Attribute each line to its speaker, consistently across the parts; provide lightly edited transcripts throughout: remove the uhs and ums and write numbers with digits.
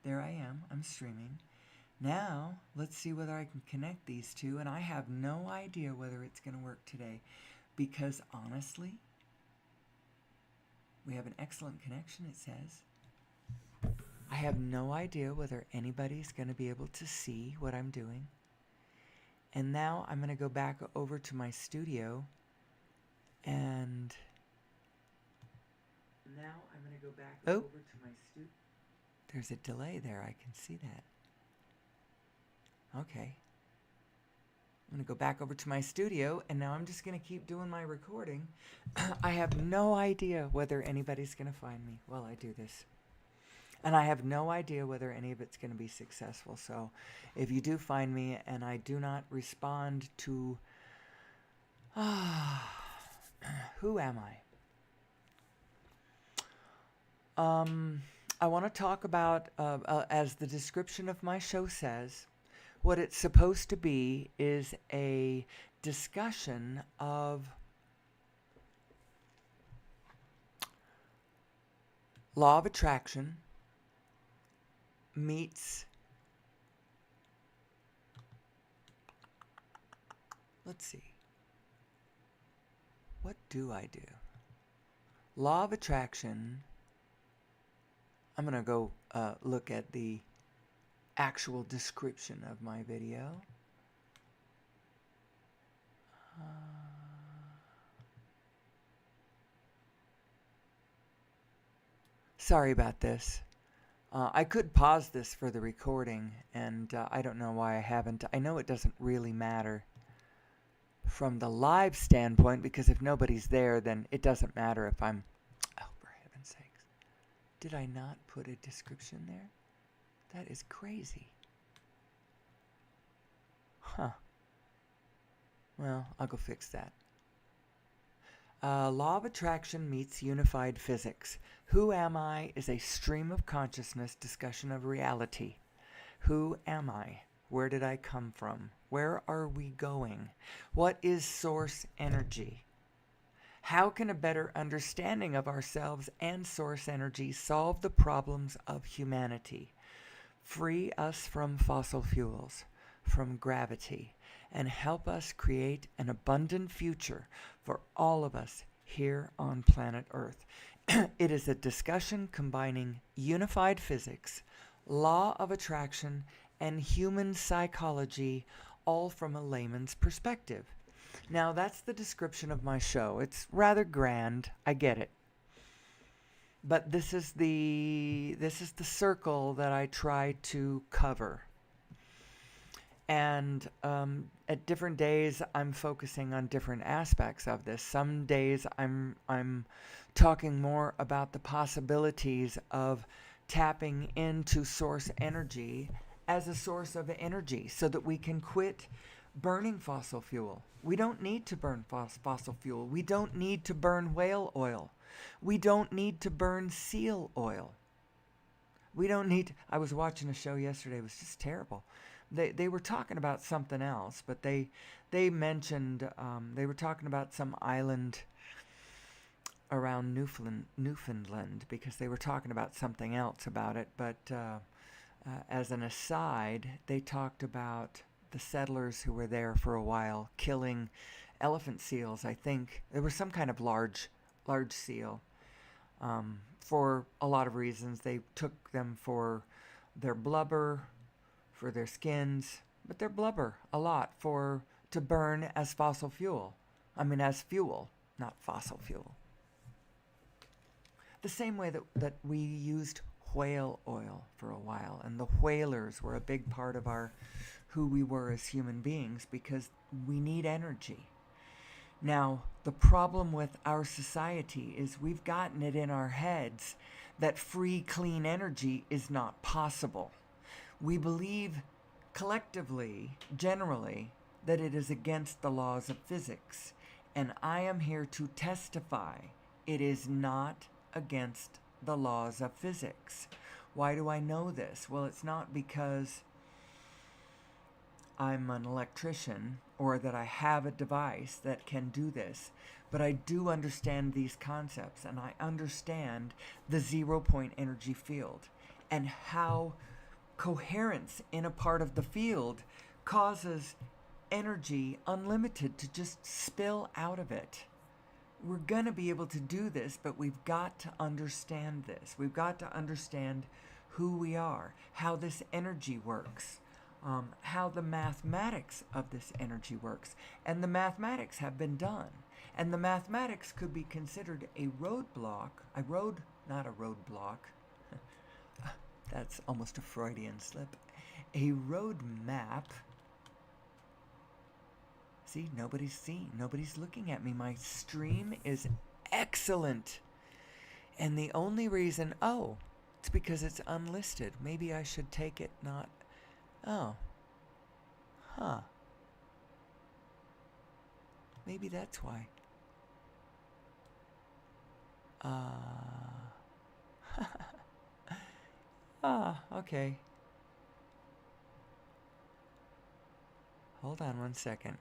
Speaker 1: there I am. I'm streaming. Now, let's see whether I can connect these two, and I have no idea whether it's going to work today because honestly, we have an excellent connection, it says. I have no idea whether anybody's going to be able to see what I'm doing. And now I'm going to go back over to my studio and over to my studio. There's a delay there. I can see that. Okay. I'm going to go back over to my studio, and now I'm just going to keep doing my recording. I have no idea whether anybody's going to find me while I do this. And I have no idea whether any of it's going to be successful. So if you do find me and I do not respond to... who am I? I want to talk about, as the description of my show says, what it's supposed to be is a discussion of law of attraction meets, let's see, what do I do? Law of attraction, I'm going to go look at the actual description of my video. Sorry about this. I could pause this for the recording, and I don't know why I haven't. I know it doesn't really matter from the live standpoint, because if nobody's there, then it doesn't matter if I'm... Oh, for heaven's sakes. Did I not put a description there? That is crazy. Huh. Well, I'll go fix that. Law of attraction meets unified physics. Who am I is a stream of consciousness discussion of reality. Who am I? Where did I come from? Where are we going? What is source energy? How can a better understanding of ourselves and source energy solve the problems of humanity? Free us from fossil fuels, from gravity, and help us create an abundant future for all of us here on planet Earth. It is a discussion combining unified physics, law of attraction, and human psychology, all from a layman's perspective. Now, that's the description of my show. It's rather grand, I get it. But this is the circle that I try to cover. And at different days, I'm focusing on different aspects of this. Some days, I'm talking more about the possibilities of tapping into source energy as a source of energy so that we can quit burning fossil fuel. We don't need to burn fossil fuel. We don't need to burn whale oil. We don't need to burn seal oil. We don't need... I was watching a show yesterday. It was just terrible. They were talking about something else, but they mentioned... they were talking about some island around Newfoundland because they were talking about something else about it. But as an aside, they talked about the settlers who were there for a while killing elephant seals. I think there was some kind of large seal. For a lot of reasons, they took them for their blubber, for their skins, but their blubber a lot to burn as fossil fuel. I mean, as fuel, not fossil fuel. The same way that we used whale oil for a while, and the whalers were a big part of who we were as human beings because we need energy. Now, the problem with our society is we've gotten it in our heads that free, clean energy is not possible. We believe collectively, generally, that it is against the laws of physics. And I am here to testify it is not against the laws of physics. Why do I know this? Well, it's not because I'm an electrician or that I have a device that can do this, but I do understand these concepts, and I understand the 0 point energy field and how coherence in a part of the field causes energy unlimited to just spill out of it. We're going to be able to do this, but we've got to understand this. We've got to understand who we are, how this energy works, how the mathematics of this energy works. And the mathematics have been done. And the mathematics could be considered a roadblock, not a roadblock. That's almost a Freudian slip. A road map. See, nobody's looking at me. My stream is excellent. And the only reason, it's because it's unlisted. Maybe I should take it not, maybe that's why. Okay. Hold on one second.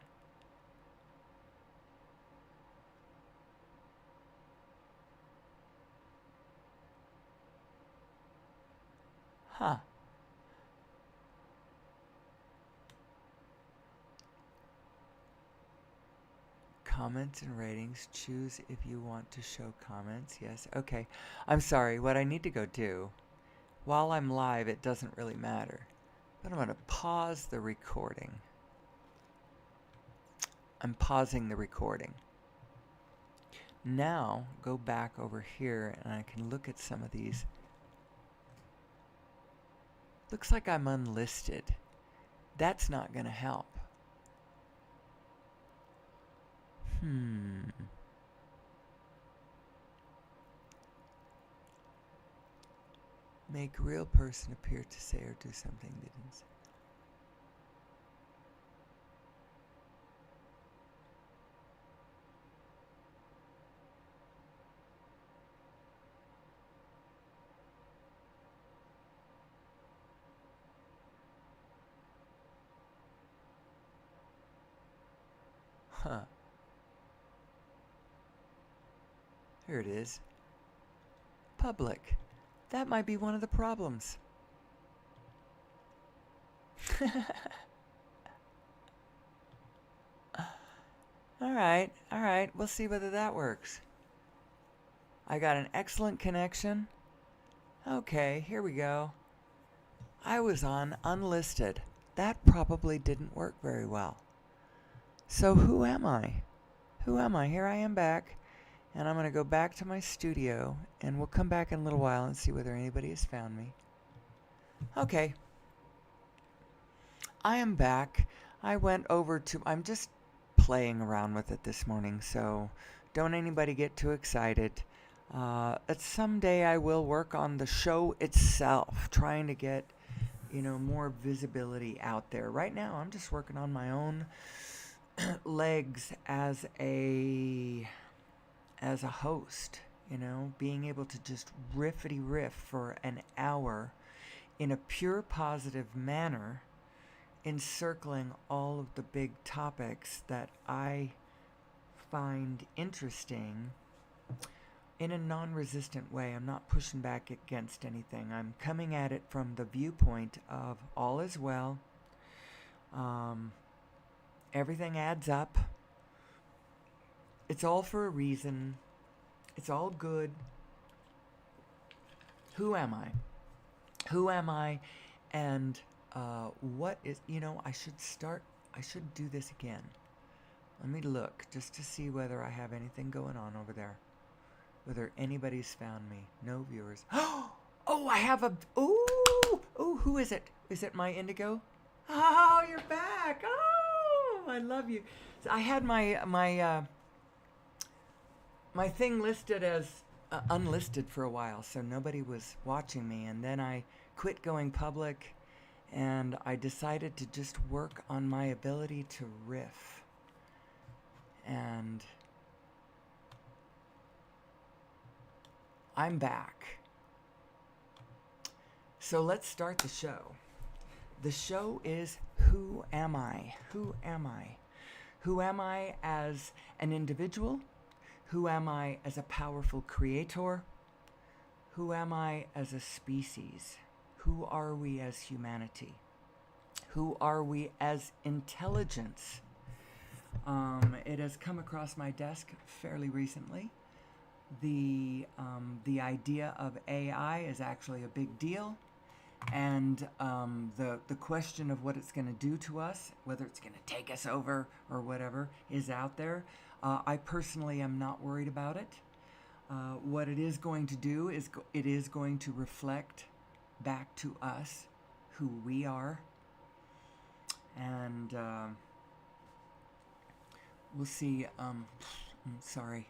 Speaker 1: Comments and ratings. Choose if you want to show comments. Yes. Okay. I'm sorry. What I need to go do, while I'm live, it doesn't really matter. But I'm going to pause the recording. I'm pausing the recording. Now, go back over here and I can look at some of these. Looks like I'm unlisted. That's not going to help. Make real person appear to say or do something they didn't say. Here it is. Public. That might be one of the problems. All right. We'll see whether that works. I got an excellent connection. Okay, here we go. I was on unlisted. That probably didn't work very well. So who am I? Here I am back. And I'm going to go back to my studio, and we'll come back in a little while and see whether anybody has found me. Okay. I am back. I'm just playing around with it this morning, so don't anybody get too excited. Someday I will work on the show itself, trying to get, more visibility out there. Right now, I'm just working on my own legs as a host, being able to just riffity riff for an hour in a pure positive manner, encircling all of the big topics that I find interesting in a non-resistant way. I'm not pushing back against anything. I'm coming at it from the viewpoint of all is well. Everything adds up. It's all for a reason. It's all good. Who am I? And what is, I should do this again. Let me look just to see whether I have anything going on over there. Whether anybody's found me. No viewers. Oh, I have who is it? Is it my indigo? Oh, you're back. Oh, I love you. So I had my thing listed as unlisted for a while, so nobody was watching me, and then I quit going public, and I decided to just work on my ability to riff. And I'm back. So let's start the show. The show is Who Am I? Who am I? Who am I as an individual? Who am I as a powerful creator? Who am I as a species? Who are we as humanity? Who are we as intelligence? It has come across my desk fairly recently. The idea of AI is actually a big deal, and the question of what it's going to do to us, whether it's going to take us over or whatever, is out there. I personally am not worried about it. What it is going to do is it is going to reflect back to us who we are, and we'll see. I'm sorry.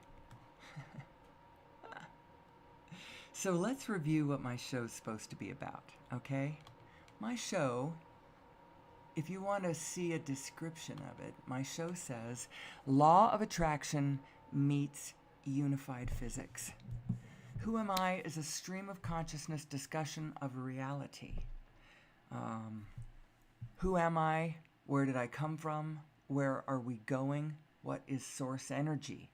Speaker 1: So let's review what my show's supposed to be about, okay? My show, if you want to see a description of it, my show says Law of Attraction meets Unified Physics. Who Am I is a stream of consciousness discussion of reality. Who am I? Where did I come from? Where are we going? What is source energy?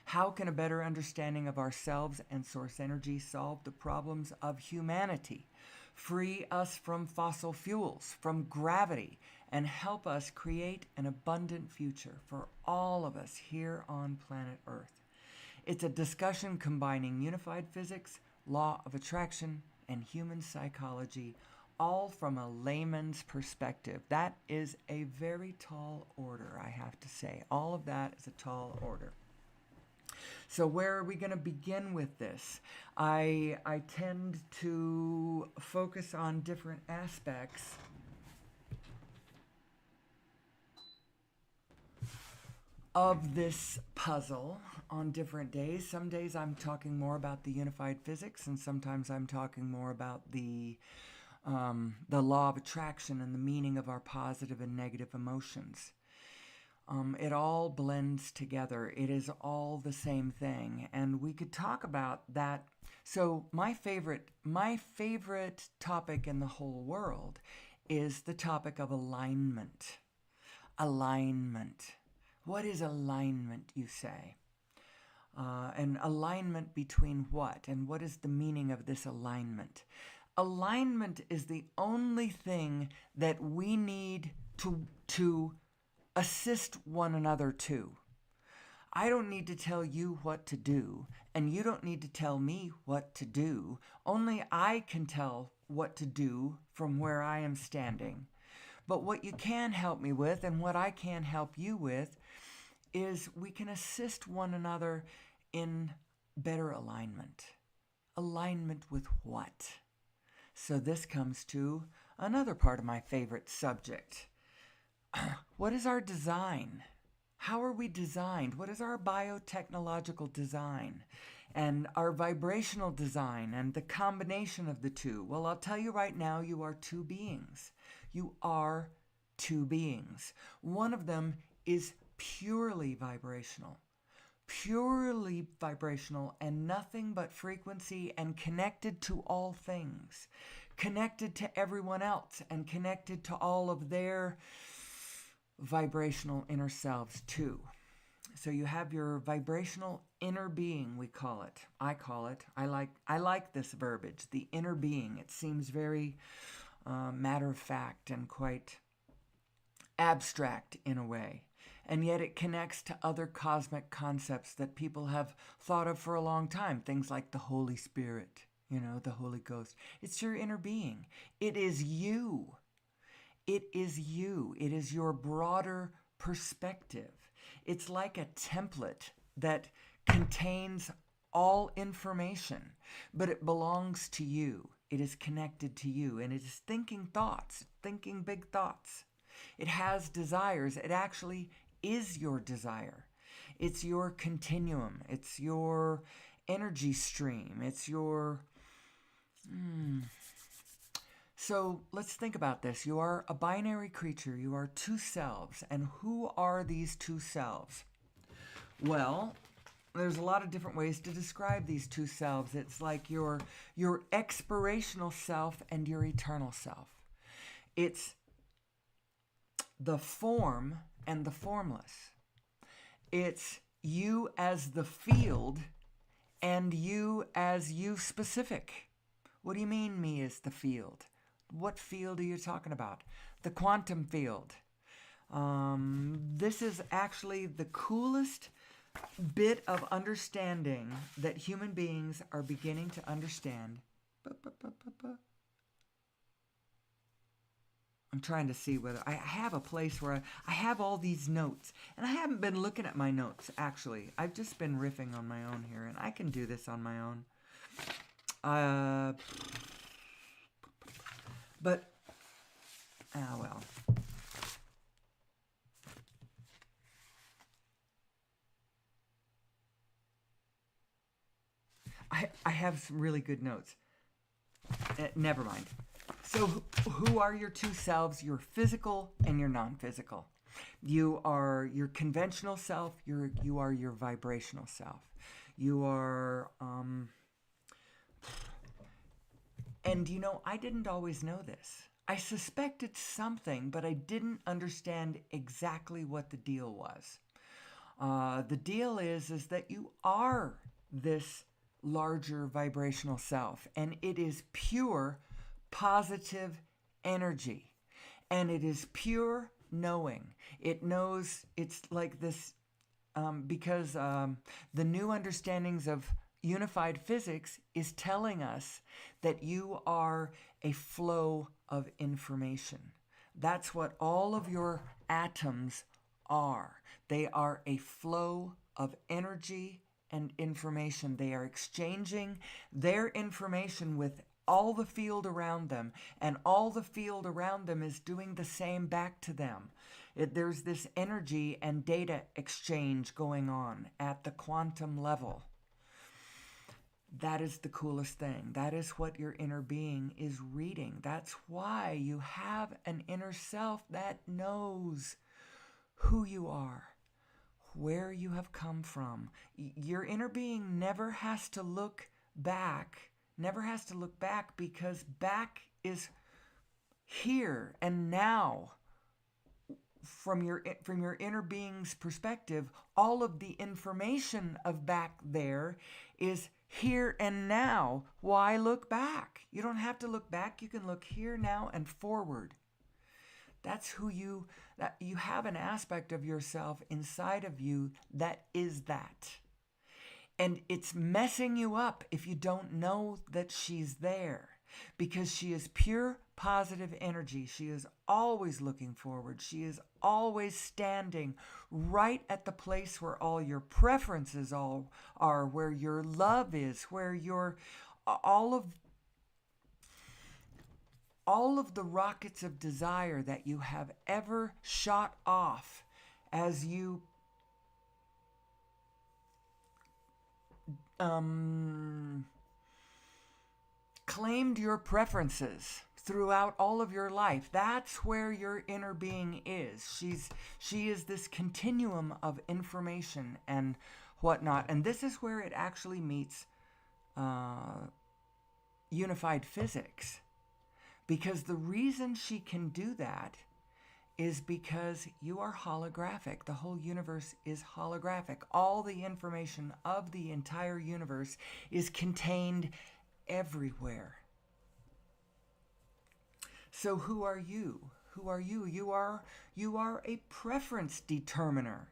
Speaker 1: How can a better understanding of ourselves and source energy solve the problems of humanity, free us from fossil fuels, from gravity, and help us create an abundant future for all of us here on planet Earth? It's a discussion combining unified physics, law of attraction, and human psychology, all from a layman's perspective. That is a very tall order, I have to say. All of that is a tall order. So where are we going to begin with this? I tend to focus on different aspects of this puzzle on different days. Some days I'm talking more about the unified physics, and sometimes I'm talking more about the law of attraction and the meaning of our positive and negative emotions. It all blends together. It is all the same thing, and we could talk about that. So my favorite topic in the whole world is the topic of alignment. Alignment. What is alignment, you say? An alignment between what? And what is the meaning of this alignment? Alignment is the only thing that we need to assist one another to. I don't need to tell you what to do, and you don't need to tell me what to do. Only I can tell what to do from where I am standing. But what you can help me with, and what I can help you with, is we can assist one another in better alignment. Alignment with what? So this comes to another part of my favorite subject. What is our design? How are we designed? What is our biotechnological design and our vibrational design and the combination of the two? Well, I'll tell you right now, you are two beings. You are two beings. One of them is purely vibrational and nothing but frequency and connected to all things, connected to everyone else and connected to all of their vibrational inner selves too. So you have your vibrational inner being, we call it. I call it. I like this verbiage, the inner being. It seems very matter of fact and quite abstract in a way. And yet it connects to other cosmic concepts that people have thought of for a long time. Things like the Holy Spirit, the Holy Ghost. It's your inner being. It is you. It is you. It is your broader perspective. It's like a template that contains all information, but it belongs to you. It is connected to you, and it is thinking thoughts, thinking big thoughts. It has desires. It actually is your desire. It's your continuum. It's your energy stream. It's your... So let's think about this. You are a binary creature. You are two selves. And who are these two selves? Well, there's a lot of different ways to describe these two selves. It's like your expirational self and your eternal self. It's the form and the formless. It's you as the field and you as you specific. What do you mean, me as the field? What field are you talking about? The quantum field. This is actually the coolest bit of understanding that human beings are beginning to understand. I'm trying to see whether I have a place where I have all these notes. And I haven't been looking at my notes, actually. I've just been riffing on my own here, and I can do this on my own. But, well. I have some really good notes. Never mind. So, who are your two selves? Your physical and your non-physical. You are your conventional self. You are your vibrational self. You are. And I didn't always know this. I suspected something, but I didn't understand exactly what the deal was. The deal is that you are this larger vibrational self, and it is pure positive energy, and it is pure knowing. It knows. It's like this because the new understandings of unified physics is telling us that you are a flow of information. That's what all of your atoms are. They are a flow of energy and information. They are exchanging their information with all the field around them, and all the field around them is doing the same back to them. There's this energy and data exchange going on at the quantum level. That is the coolest thing. That is what your inner being is reading. That's why you have an inner self that knows who you are, where you have come from. Your inner being never has to look back, because back is here and now. From your inner being's perspective, all of the information of back there is here and now. Why look back? You don't have to look back. You can look here, now, and forward. That's who you have an aspect of yourself inside of you that is that. And it's messing you up if you don't know that she's there, because she is pure positive energy. She is always looking forward. She is always standing right at the place where all your preferences all are, where your love is, where your all of the rockets of desire that you have ever shot off as you claimed your preferences throughout all of your life. That's where your inner being is. She is this continuum of information and whatnot. And this is where it actually meets unified physics. Because the reason she can do that is because you are holographic. The whole universe is holographic. All the information of the entire universe is contained everywhere. So who are you? Who are you? You are a preference determiner.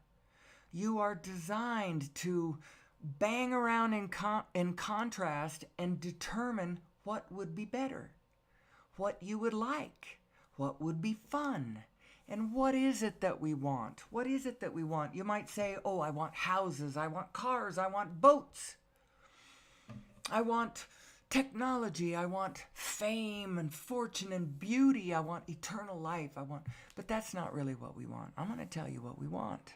Speaker 1: You are designed to bang around in contrast and determine what would be better, what you would like, what would be fun. And what is it that we want? What is it that we want? You might say, oh, I want houses, I want cars, I want boats. I want technology, I want fame and fortune and beauty, I want eternal life, but that's not really what we want. I'm going to tell you what we want.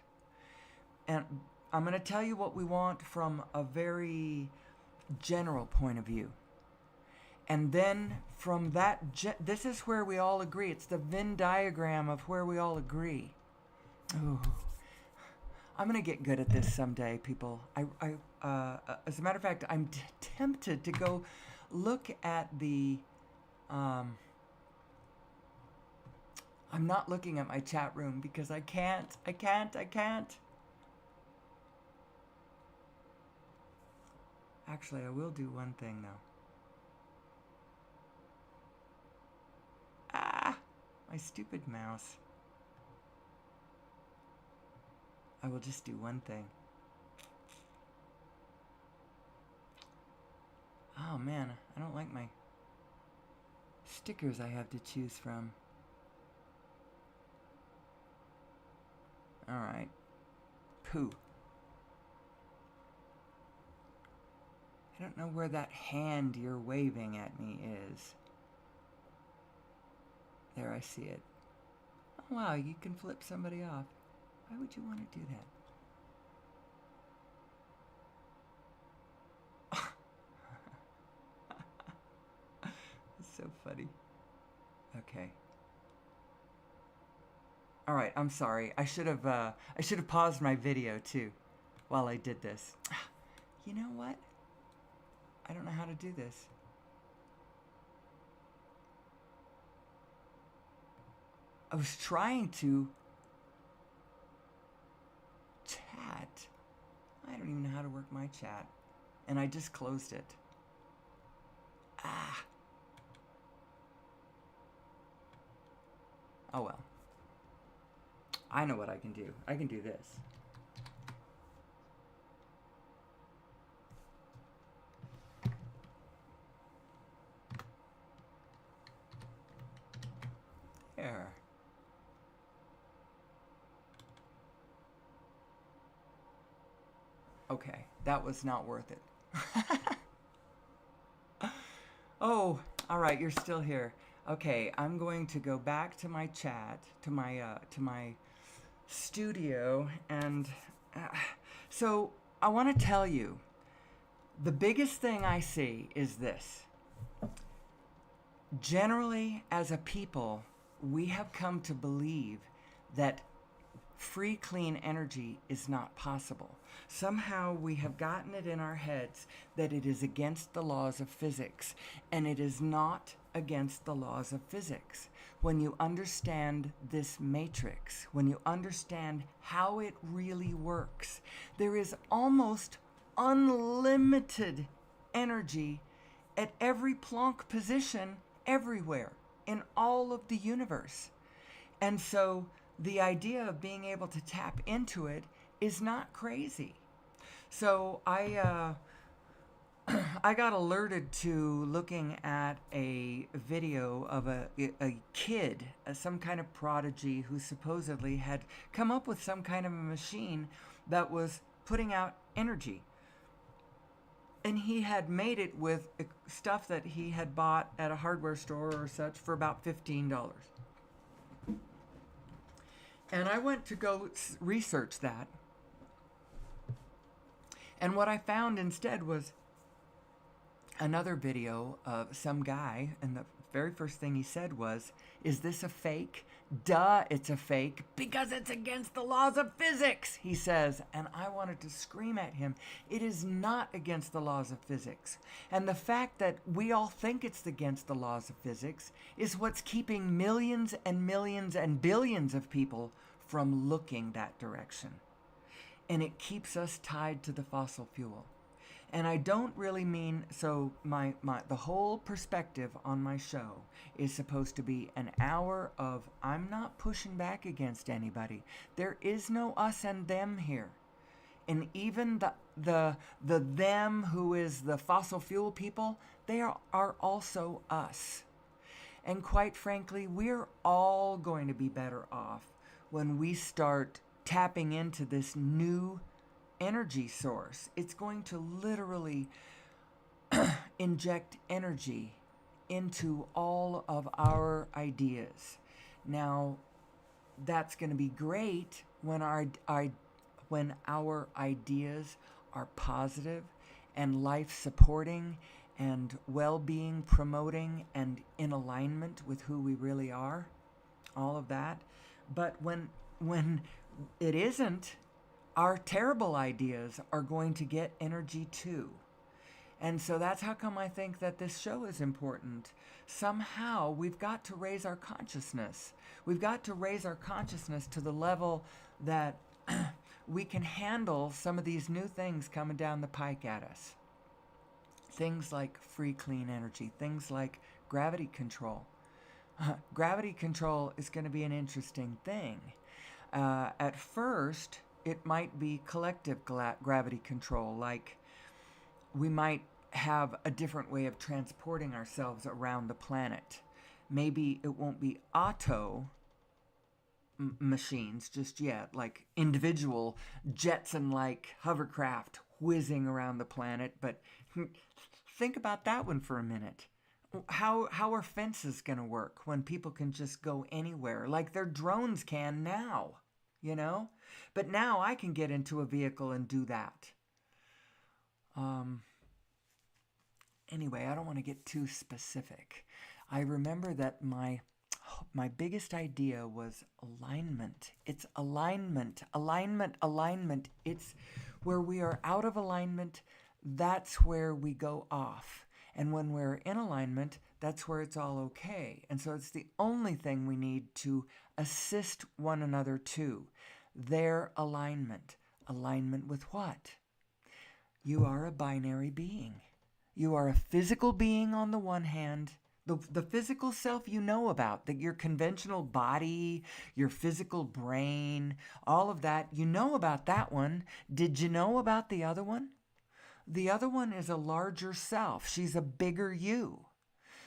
Speaker 1: And I'm going to tell you what we want from a very general point of view. And then from that, this is where we all agree. It's the Venn diagram of where we all agree. Ooh. I'm going to get good at this someday, people. As a matter of fact, I'm tempted to go look at the... I'm not looking at my chat room because I can't. Actually, I will do one thing, though. My stupid mouse. I will just do one thing. Oh man, I don't like my stickers I have to choose from. Alright. Pooh. I don't know where that hand you're waving at me is. There, I see it. Oh wow, you can flip somebody off. Why would you want to do that? It's so funny. Okay. All right, I'm sorry. I should have paused my video too while I did this. You know what? I don't know how to do this. I was trying to chat. I don't even know how to work my chat. And I just closed it. Ah. Oh well. I know what I can do. I can do this. There. Okay, that was not worth it. Oh, all right, you're still here. Okay, I'm going to go back to my chat, to my studio, and so I want to tell you, the biggest thing I see is this. Generally, as a people, we have come to believe that free, clean energy is not possible. Somehow we have gotten it in our heads that it is against the laws of physics, and it is not against the laws of physics. When you understand this matrix, when you understand how it really works, there is almost unlimited energy at every Planck position everywhere in all of the universe. And so the idea of being able to tap into it is not crazy. So I got alerted to looking at a video of a kid, some kind of prodigy who supposedly had come up with some kind of a machine that was putting out energy. And he had made it with stuff that he had bought at a hardware store or such for about $15. And I went to go research that. And what I found instead was another video of some guy, and the very first thing he said was, "Is this a fake?" "Duh, it's a fake, because it's against the laws of physics," he says. And I wanted to scream at him. It is not against the laws of physics. And the fact that we all think it's against the laws of physics is what's keeping millions and millions and billions of people from looking that direction. And it keeps us tied to the fossil fuel. And I don't really mean, so the whole perspective on my show is supposed to be an hour of, I'm not pushing back against anybody. There is no us and them here. And even the them who is the fossil fuel people, they are also us. And quite frankly, we're all going to be better off when we start tapping into this new energy source. It's going to literally inject energy into all of our ideas. Now, that's going to be great when our ideas are positive and life supporting and well-being promoting and in alignment with who we really are, all of that. But when it isn't, our terrible ideas are going to get energy too. And so that's how come I think that this show is important. Somehow we've got to raise our consciousness. We've got to raise our consciousness to the level that we can handle some of these new things coming down the pike at us. Things like free, clean energy. Things like gravity control. gravity control is going to be an interesting thing. At first, it might be collective gravity control, like we might have a different way of transporting ourselves around the planet. Maybe it won't be auto machines just yet, like individual Jetson-like hovercraft whizzing around the planet, but think about that one for a minute. How are fences going to work when people can just go anywhere like their drones can now, you know? But now I can get into a vehicle and do that. Anyway, I don't want to get too specific. I remember that my biggest idea was alignment. It's alignment. It's where we are out of alignment, that's where we go off. And when we're in alignment, that's where it's all okay. And so it's the only thing we need to assist one another to. Their alignment. Alignment with what? You are a binary being. You are a physical being on the one hand. The physical self you know about, that your conventional body, your physical brain, all of that, you know about that one. Did you know about the other one? The other one is a larger self. She's a bigger you.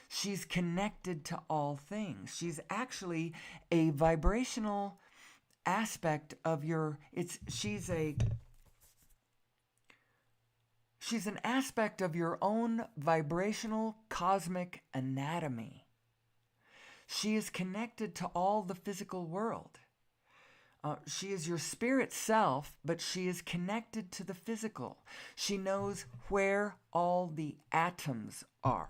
Speaker 1: She's connected to all things. She's actually a vibrational aspect of your, she's an aspect of your own vibrational cosmic anatomy. She is connected to all the physical world. She is your spirit self, but she is connected to the physical. She knows where all the atoms are.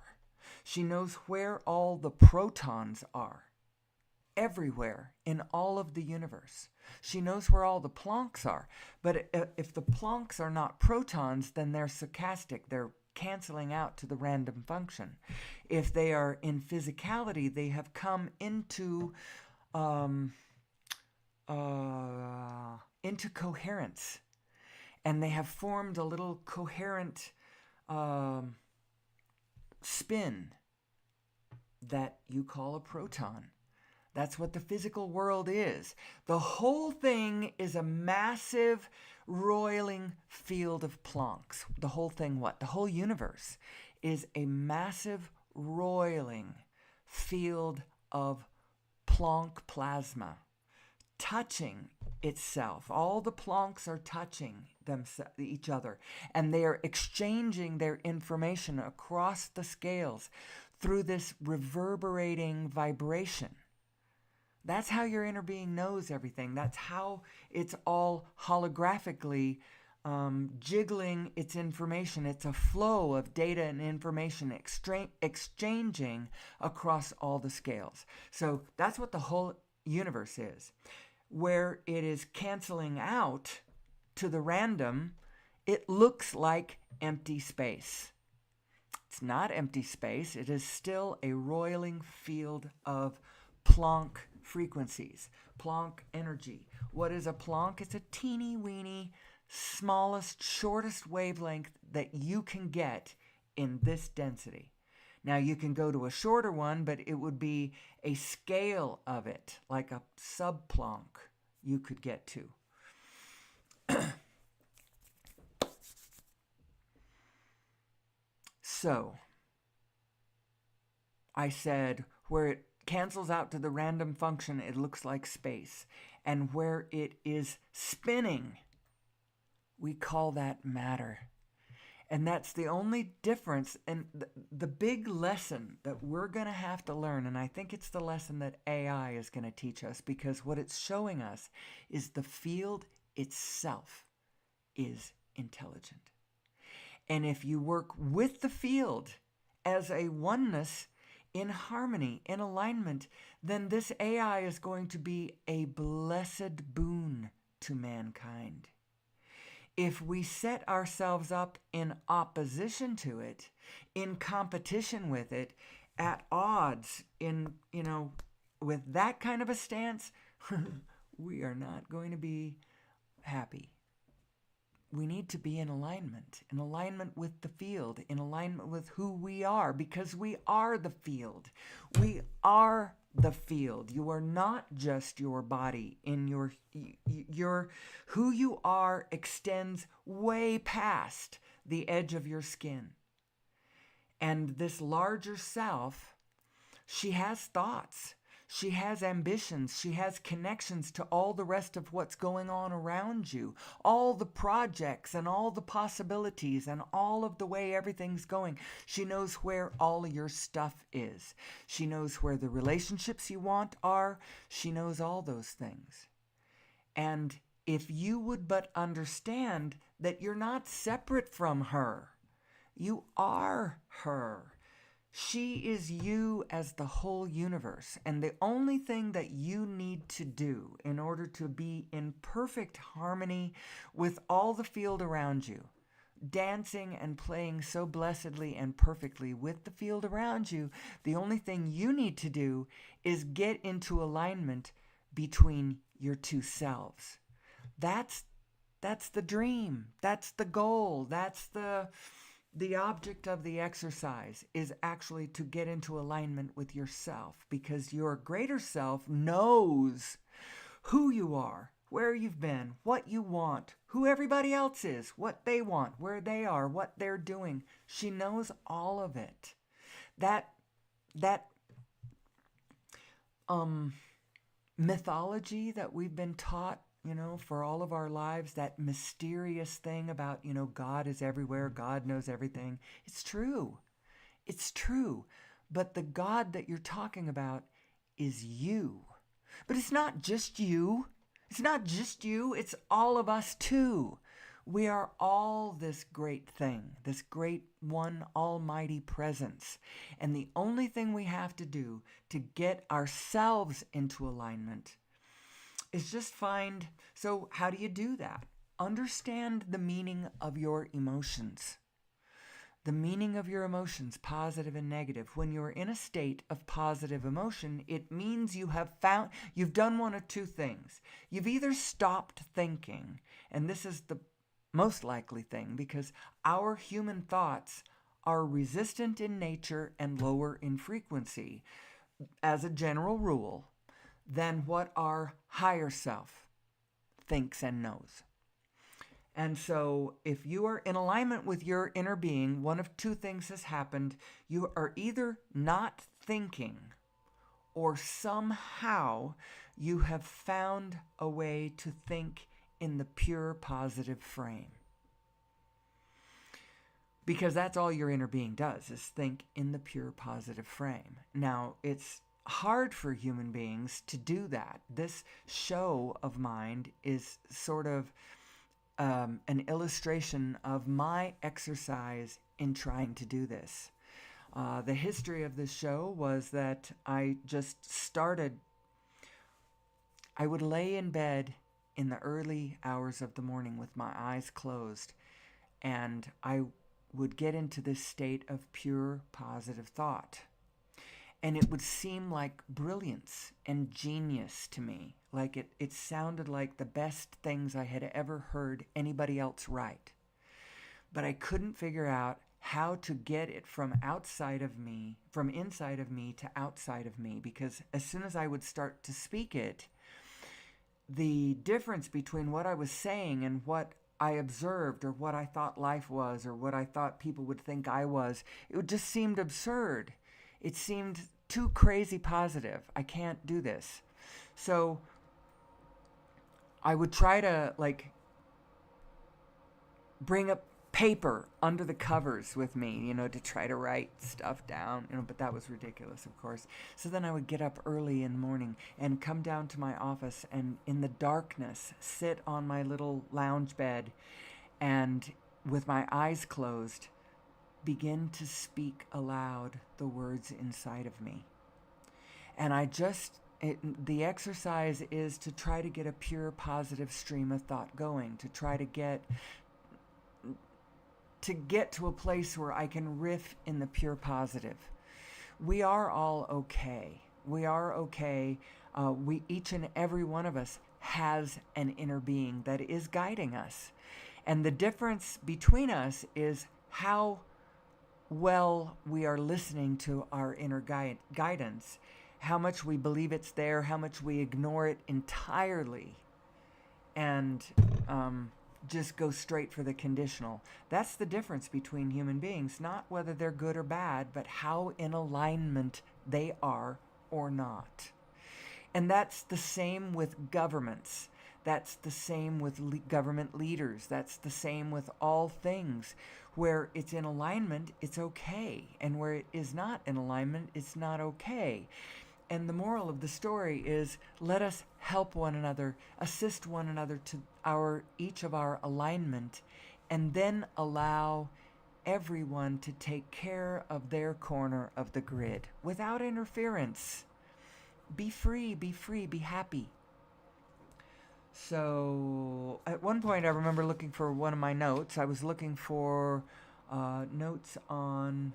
Speaker 1: She knows where all the protons are. Everywhere in all of the universe. She knows where all the Plancks are. But if the Plancks are not protons, then they're stochastic. They're canceling out to the random function. If they are in physicality, they have come into coherence. And they have formed a little coherent spin that you call a proton. That's what the physical world is. The whole thing is a massive roiling field of Plancks. The whole thing what? The whole universe is a massive roiling field of Planck plasma touching itself. All the Plancks are touching each other, and they are exchanging their information across the scales through this reverberating vibration. That's how your inner being knows everything. That's how it's all holographically jiggling its information. It's a flow of data and information exchanging across all the scales. So that's what the whole universe is. Where it is canceling out to the random, it looks like empty space. It's not empty space. It is still a roiling field of Planck frequencies, Planck energy. What is a Planck? It's a teeny weeny, smallest, shortest wavelength that you can get in this density. Now you can go to a shorter one, but it would be a scale of it, like a sub-Planck you could get to. So, I said where it cancels out to the random function, it looks like space. And where it is spinning, we call that matter. And that's the only difference. And the big lesson that we're going to have to learn, and I think it's the lesson that AI is going to teach us, because what it's showing us is the field itself is intelligent. And if you work with the field as a oneness, in harmony, in alignment, then this AI is going to be a blessed boon to mankind. If we set ourselves up in opposition to it, in competition with it, at odds, with that kind of a stance, we are not going to be happy. We need to be in alignment with the field, in alignment with who we are, because we are the field. We are the field. You are not just your body. Your who you are extends way past the edge of your skin. And this larger self, she has thoughts. She has ambitions. She has connections to all the rest of what's going on around you. All the projects and all the possibilities and all of the way everything's going. She knows where all your stuff is. She knows where the relationships you want are. She knows all those things. And if you would but understand that you're not separate from her, you are her. She is you as the whole universe, and the only thing that you need to do in order to be in perfect harmony with all the field around you, dancing and playing so blessedly and perfectly with the field around you, the only thing you need to do is get into alignment between your two selves. That's the dream. That's the goal. That's the object of the exercise, is actually to get into alignment with yourself, because your greater self knows who you are, where you've been, what you want, who everybody else is, what they want, where they are, what they're doing. She knows all of it. That mythology that we've been taught, for all of our lives, that mysterious thing about, God is everywhere, God knows everything. It's true. It's true. But the God that you're talking about is you. But it's not just you. It's not just you. It's all of us too. We are all this great thing, this great one almighty presence. And the only thing we have to do to get ourselves into alignment is just find, so how do you do that? Understand the meaning of your emotions. The meaning of your emotions, positive and negative. When you're in a state of positive emotion, it means you've done one of two things. You've either stopped thinking, and this is the most likely thing, because our human thoughts are resistant in nature and lower in frequency, as a general rule, than what our higher self thinks and knows. And so if you are in alignment with your inner being, one of two things has happened. You are either not thinking, or somehow you have found a way to think in the pure positive frame. Because that's all your inner being does, is think in the pure positive frame. Now, it's hard for human beings to do that. This show of mine is sort of an illustration of my exercise in trying to do this. The history of this show was that I would lay in bed in the early hours of the morning with my eyes closed, and I would get into this state of pure positive thought. And it would seem like brilliance and genius to me. Like it sounded like the best things I had ever heard anybody else write. But I couldn't figure out how to get it from inside of me to outside of me, because as soon as I would start to speak it, the difference between what I was saying and what I observed, or what I thought life was, or what I thought people would think I was, it just seemed absurd. It seemed too crazy positive. I can't do this. So I would try to bring up paper under the covers with me, to try to write stuff down, but that was ridiculous, of course. So then I would get up early in the morning and come down to my office, and in the darkness sit on my little lounge bed, and with my eyes closed, begin to speak aloud the words inside of me. And the exercise is to try to get a pure positive stream of thought going, to try to get to a place where I can riff in the pure positive. We are all okay. We are okay. Each and every one of us has an inner being that is guiding us. And the difference between us is how well we are listening to our inner guidance, how much we believe it's there, how much we ignore it entirely, and just go straight for the conditional. That's the difference between human beings, not whether they're good or bad, but how in alignment they are or not. And that's the same with governments. That's the same with government leaders. That's the same with all things. Where it's in alignment, it's okay. And where it is not in alignment, it's not okay. And the moral of the story is, let us help one another, assist one another to each of our alignment, and then allow everyone to take care of their corner of the grid without interference. Be free, be happy. So at one point I remember looking for one of my notes. I was looking for notes on...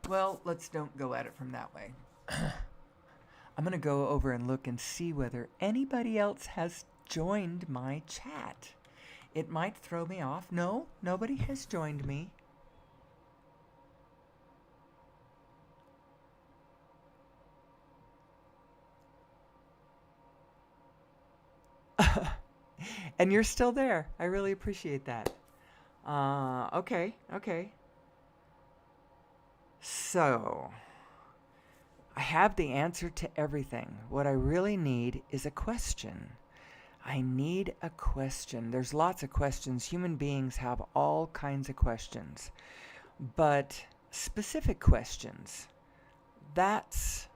Speaker 1: Well, let's don't go at it from that way. I'm going to go over and look and see whether anybody else has joined my chat. It might throw me off. No, nobody has joined me. And you're still there. I really appreciate that. Okay. So, I have the answer to everything. What I really need is a question. I need a question. There's lots of questions. Human beings have all kinds of questions. But specific questions, that's...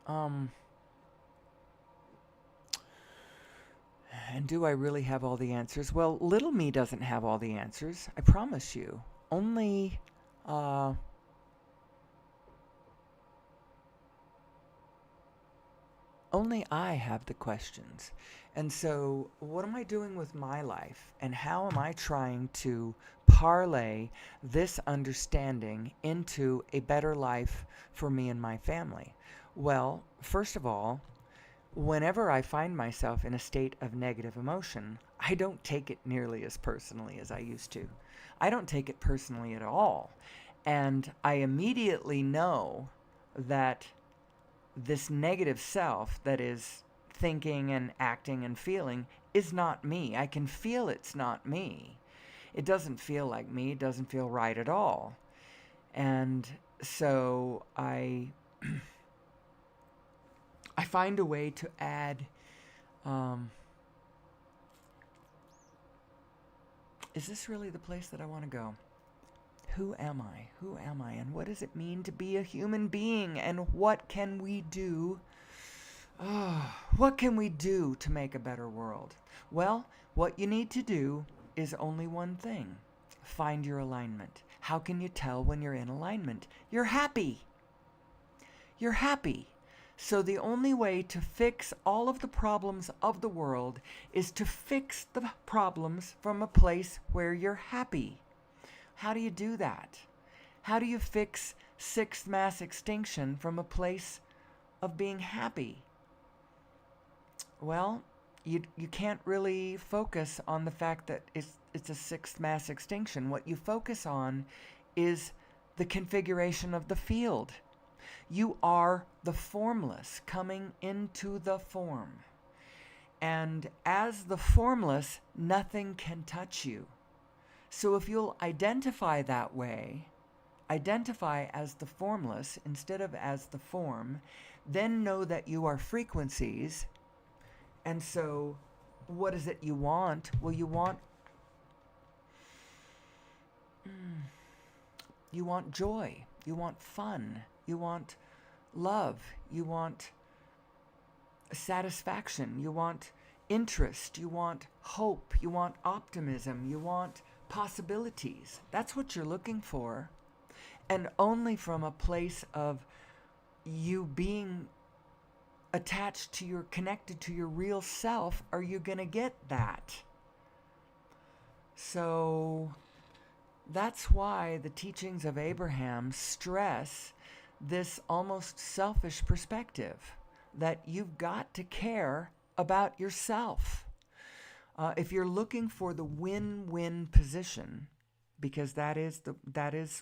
Speaker 1: And do I really have all the answers? Well, little me doesn't have all the answers. I promise you. Only I have the questions. And so what am I doing with my life? And how am I trying to parlay this understanding into a better life for me and my family? Well, first of all, whenever I find myself in a state of negative emotion, I don't take it nearly as personally as I used to. I don't take it personally at all. And I immediately know that this negative self that is thinking and acting and feeling is not me. I can feel it's not me. It doesn't feel like me. It doesn't feel right at all. And so I find a way to add, is this really the place that I want to go? Who am I? Who am I? And what does it mean to be a human being? And what can we do? What can we do to make a better world? Well, what you need to do is only one thing. Find your alignment. How can you tell when you're in alignment? You're happy. You're happy. So the only way to fix all of the problems of the world is to fix the problems from a place where you're happy. How do you do that? How do you fix sixth mass extinction from a place of being happy? Well, you can't really focus on the fact that it's a sixth mass extinction. What you focus on is the configuration of the field. You are the formless coming into the form. And as the formless, nothing can touch you. So if you'll identify that way, identify as the formless instead of as the form, then know that you are frequencies. And so what is it you want? Well, you want joy. You want fun. You want love. You want satisfaction. You want interest. You want hope. You want optimism. You want possibilities. That's what you're looking for. And only from a place of you being attached to connected to your real self are you going to get that. So that's why the teachings of Abraham stress this almost selfish perspective that you've got to care about yourself. If you're looking for the win-win position, because that is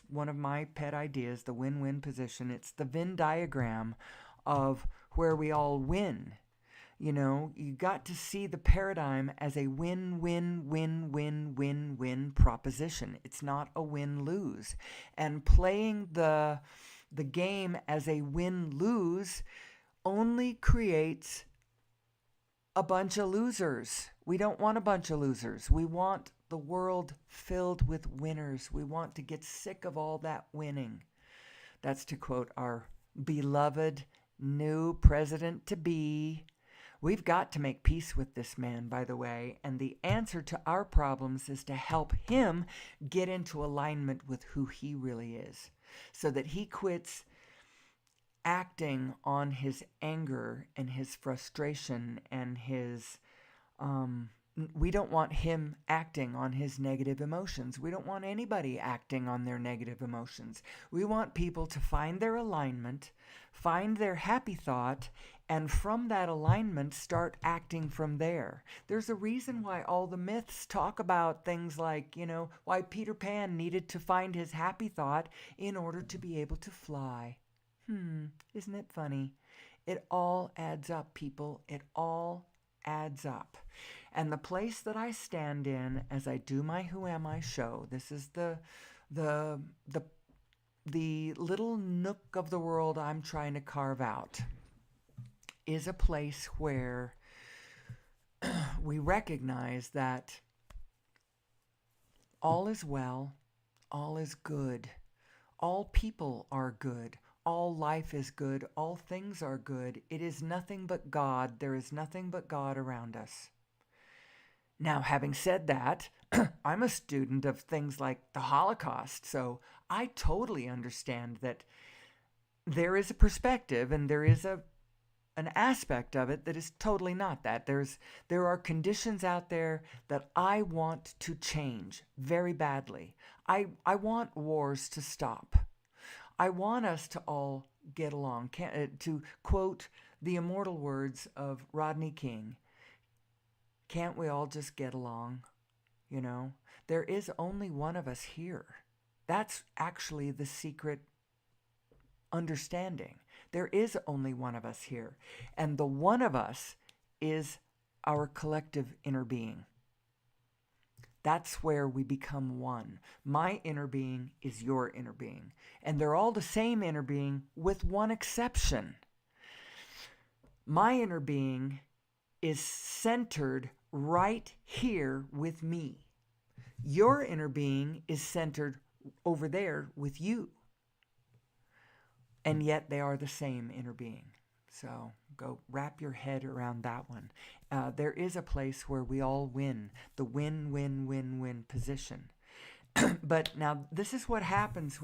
Speaker 1: one of my pet ideas, the win-win position. It's the Venn diagram of where we all win. You know, you got to see the paradigm as a win-win-win-win-win-win proposition. It's not a win-lose. And playing the game as a win-lose only creates a bunch of losers. We don't want a bunch of losers. We want the world filled with winners. We want to get sick of all that winning. That's to quote our beloved new president-to-be. We've got to make peace with this man, by the way, and the answer to our problems is to help him get into alignment with who he really is, so that he quits acting on his anger and his frustration and his we don't want him acting on his negative emotions. We don't want anybody acting on their negative emotions. We want people to find their alignment, find their happy thought, and from that alignment start acting from there. There's a reason why all the myths talk about things like, you know, why Peter Pan needed to find his happy thought in order to be able to fly. Isn't it funny? It all adds up, people. It all adds up. And the place that I stand in as I do my Who Am I show, this is the little nook of the world I'm trying to carve out, is a place where we recognize that all is well, all is good, all people are good, all life is good, all things are good. It is nothing but God. There is nothing but God around us. Now, having said that, I'm a student of things like the Holocaust, so I totally understand that there is a perspective and there is an aspect of it that is totally not that. There are conditions out there that I want to change very badly. I want wars to stop. I want us to all get along. To quote the immortal words of Rodney King, can't we all just get along? You know, there is only one of us here. That's actually the secret understanding. There is only one of us here. And the one of us is our collective inner being. That's where we become one. My inner being is your inner being. And they're all the same inner being with one exception. My inner being is centered right here with me. Your inner being is centered over there with you. And yet they are the same inner being. So go wrap your head around that one. There is a place where we all win, the win-win-win-win position. But now this is what happens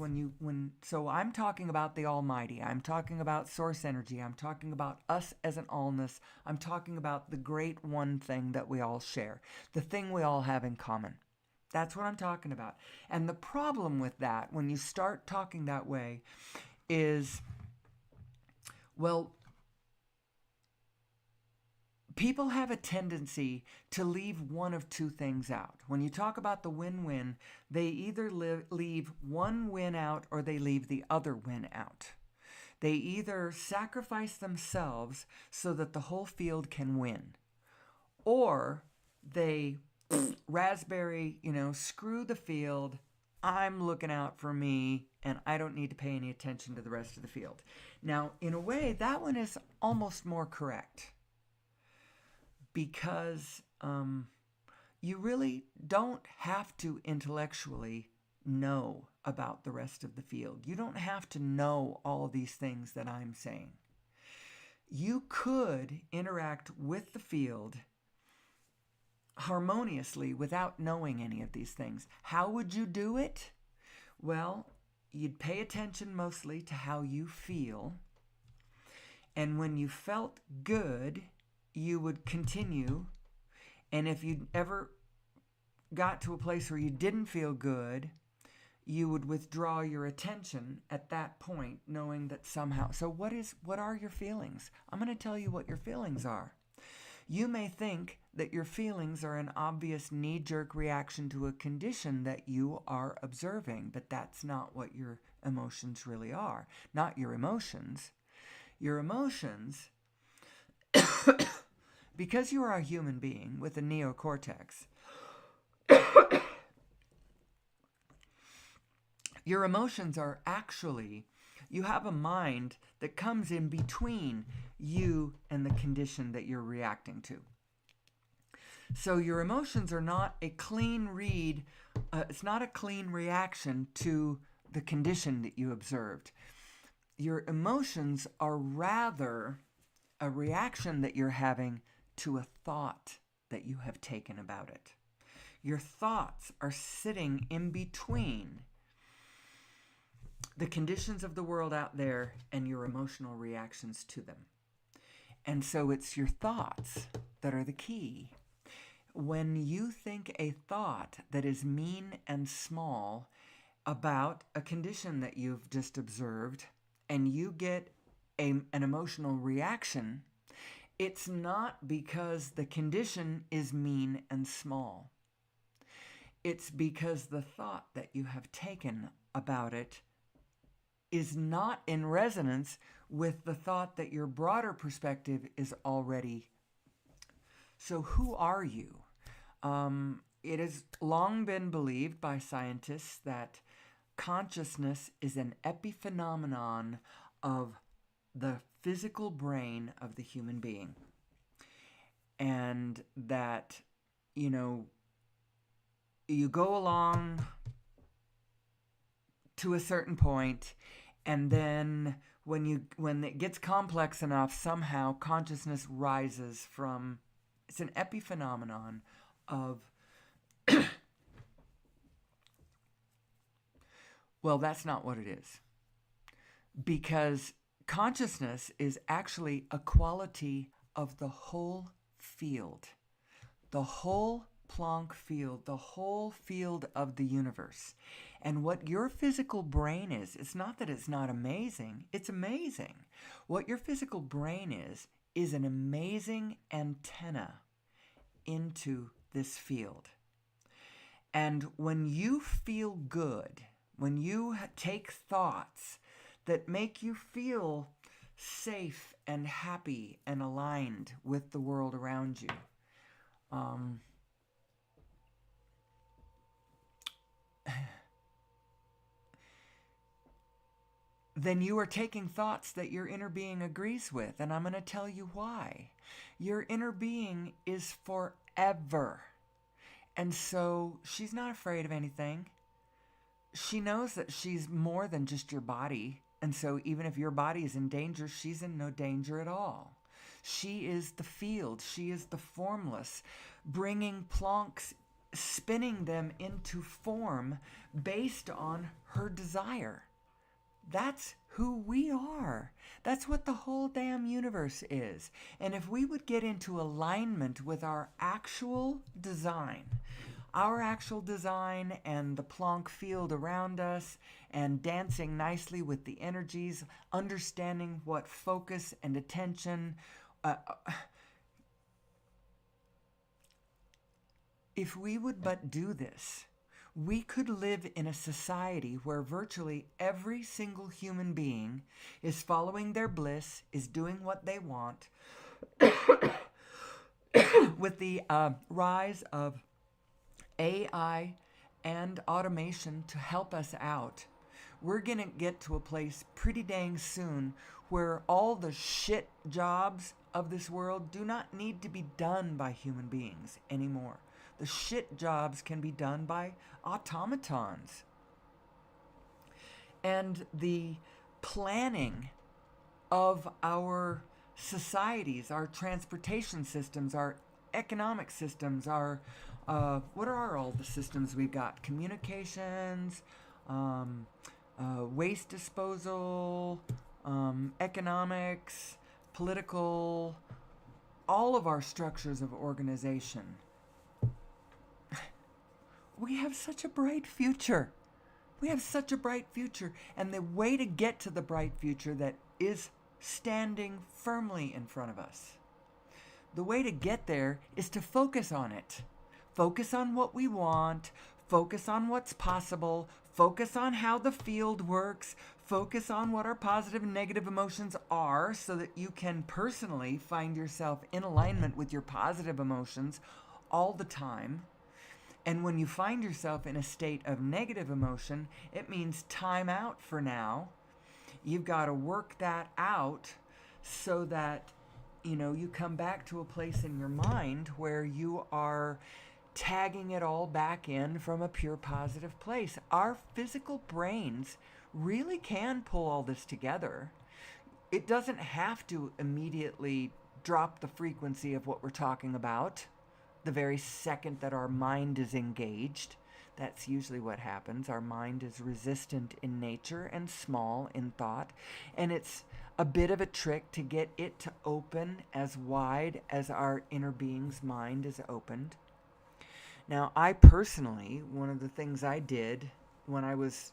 Speaker 1: so I'm talking about the Almighty. I'm talking about source energy. I'm talking about us as an allness. I'm talking about the great one thing that we all share, the thing we all have in common. That's what I'm talking about. And the problem with that, when you start talking that way, is, well, people have a tendency to leave one of two things out. When you talk about the win-win, they either leave one win out or they leave the other win out. They either sacrifice themselves so that the whole field can win, or they raspberry, screw the field. I'm looking out for me, and I don't need to pay any attention to the rest of the field. Now, in a way, that one is almost more correct, because you really don't have to intellectually know about the rest of the field. You don't have to know all of these things that I'm saying. You could interact with the field harmoniously without knowing any of these things. How would you do it? Well, you'd pay attention mostly to how you feel. And when you felt good, you would continue. And if you ever got to a place where you didn't feel good, you would withdraw your attention at that point, knowing that somehow. So what are your feelings? I'm going to tell you what your feelings are. You may think that your feelings are an obvious knee-jerk reaction to a condition that you are observing, but that's not what your emotions really are. Not your emotions. Your emotions, because you are a human being with a neocortex, your emotions are actually, you have a mind that comes in between you and the condition that you're reacting to. So your emotions are not a clean read, it's not a clean reaction to the condition that you observed. Your emotions are rather a reaction that you're having to a thought that you have taken about it. Your thoughts are sitting in between the conditions of the world out there and your emotional reactions to them. And so it's your thoughts that are the key. When you think a thought that is mean and small about a condition that you've just observed, and you get an emotional reaction, it's not because the condition is mean and small. It's because the thought that you have taken about it is not in resonance with the thought that your broader perspective is already. So who are you? It has long been believed by scientists that consciousness is an epiphenomenon of the physical brain of the human being. And that, you go along to a certain point, and then when it gets complex enough, somehow consciousness rises from, it's an epiphenomenon of well, that's not what it is. Because consciousness is actually a quality of the whole field. The whole Planck field, the whole field of the universe. And what your physical brain is, it's not that it's not amazing, it's amazing. What your physical brain is an amazing antenna into this field. And when you feel good, when you take thoughts that make you feel safe and happy and aligned with the world around you, then you are taking thoughts that your inner being agrees with. And I'm going to tell you why. Your inner being is forever. And so she's not afraid of anything. She knows that she's more than just your body. And so even if your body is in danger, she's in no danger at all. She is the field. She is the formless, bringing Planck's, spinning them into form based on her desire. That's who we are. That's what the whole damn universe is. And if we would get into alignment with our actual design and the Planck field around us, and dancing nicely with the energies, understanding what focus and attention, if we would but do this, we could live in a society where virtually every single human being is following their bliss, is doing what they want. With the rise of AI and automation to help us out, we're going to get to a place pretty dang soon where all the shit jobs of this world do not need to be done by human beings anymore. The shit jobs can be done by automatons. And the planning of our societies, our transportation systems, our economic systems, our what are all the systems we've got? Communications, waste disposal, economics, political, all of our structures of organization. We have such a bright future. We have such a bright future. And the way to get to the bright future that is standing firmly in front of us, the way to get there is to focus on it. Focus on what we want, focus on what's possible, focus on how the field works, focus on what our positive and negative emotions are so that you can personally find yourself in alignment with your positive emotions all the time. And when you find yourself in a state of negative emotion, it means time out for now. You've got to work that out so that, you come back to a place in your mind where you are tagging it all back in from a pure positive place. Our physical brains really can pull all this together. It doesn't have to immediately drop the frequency of what we're talking about the very second that our mind is engaged. That's usually what happens. Our mind is resistant in nature and small in thought, and it's a bit of a trick to get it to open as wide as our inner being's mind is opened. Now, I personally, one of the things I did when I was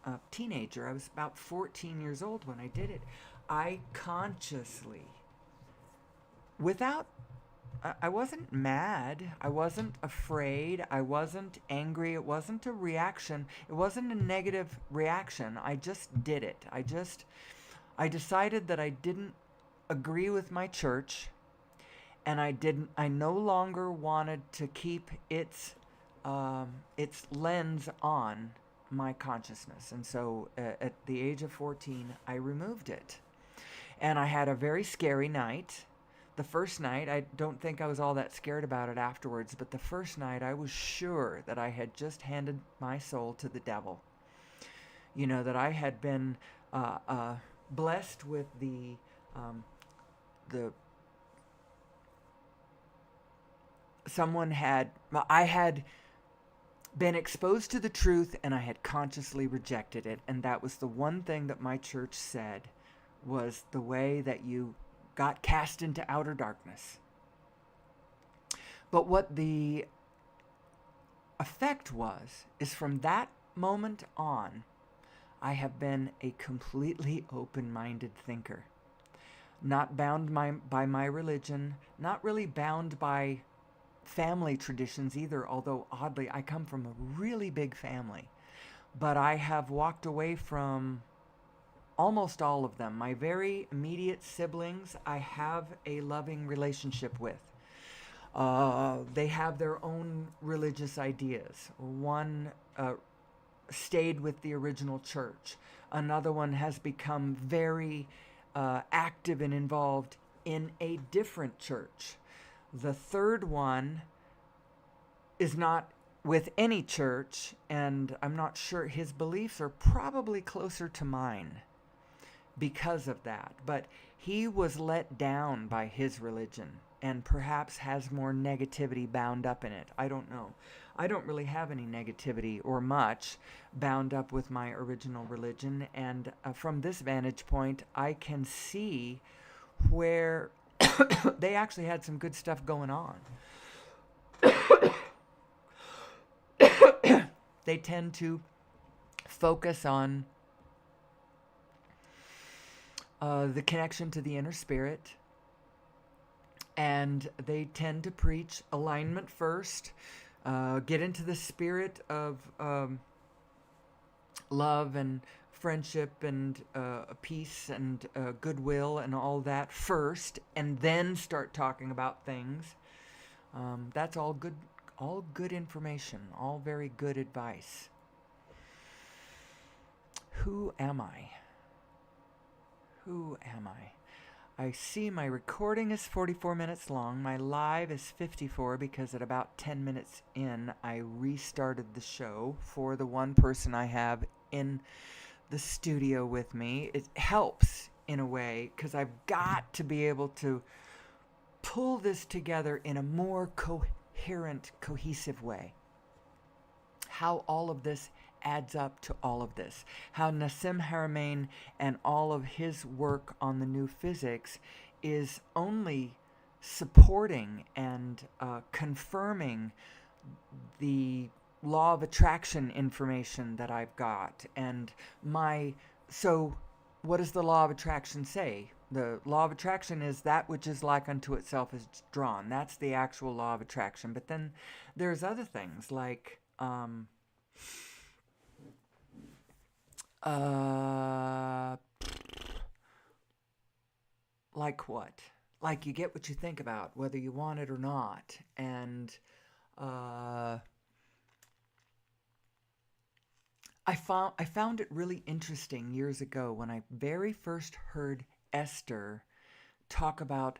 Speaker 1: a teenager, I was about 14 years old when I did it, I consciously, I wasn't mad, I wasn't afraid, I wasn't angry, it wasn't a reaction, it wasn't a negative reaction, I just did it. I decided that I didn't agree with my church, and I no longer wanted to keep its lens on my consciousness. And so at the age of 14, I removed it. And I had a very scary night. The first night, I don't think I was all that scared about it afterwards, but the first night I was sure that I had just handed my soul to the devil. That I had been blessed with the I had been exposed to the truth, and I had consciously rejected it. And that was the one thing that my church said was the way that you got cast into outer darkness. But what the effect is from that moment on, I have been a completely open-minded thinker. Not bound by my religion, not really bound by family traditions either, although oddly I come from a really big family. But I have walked away from almost all of them. My very immediate siblings I have a loving relationship with. They have their own religious ideas. One stayed with the original church. Another one has become very active and involved in a different church. The third one is not with any church, and I'm not sure, his beliefs are probably closer to mine because of that. But he was let down by his religion and perhaps has more negativity bound up in it. I don't know. I don't really have any negativity or much bound up with my original religion, and from this vantage point, I can see where they actually had some good stuff going on. They tend to focus on the connection to the inner spirit, and they tend to preach alignment first, get into the spirit of love and friendship and peace and goodwill and all that first, and then start talking about things. That's all good information, all very good advice. Who am I? Who am I? I see my recording is 44 minutes long. My live is 54 because at about 10 minutes in, I restarted the show for the one person I have in the studio with me. It helps in a way because I've got to be able to pull this together in a more coherent, cohesive way. How all of this adds up to all of this. How Nassim Haramein and all of his work on the new physics is only supporting and confirming the law of attraction information that I've got. And so what does the law of attraction say? The law of attraction is that which is like unto itself is drawn. That's the actual law of attraction. But then there's other things uh, like what? Like you get what you think about, whether you want it or not. And uh, I found it really interesting years ago when I very first heard Esther talk about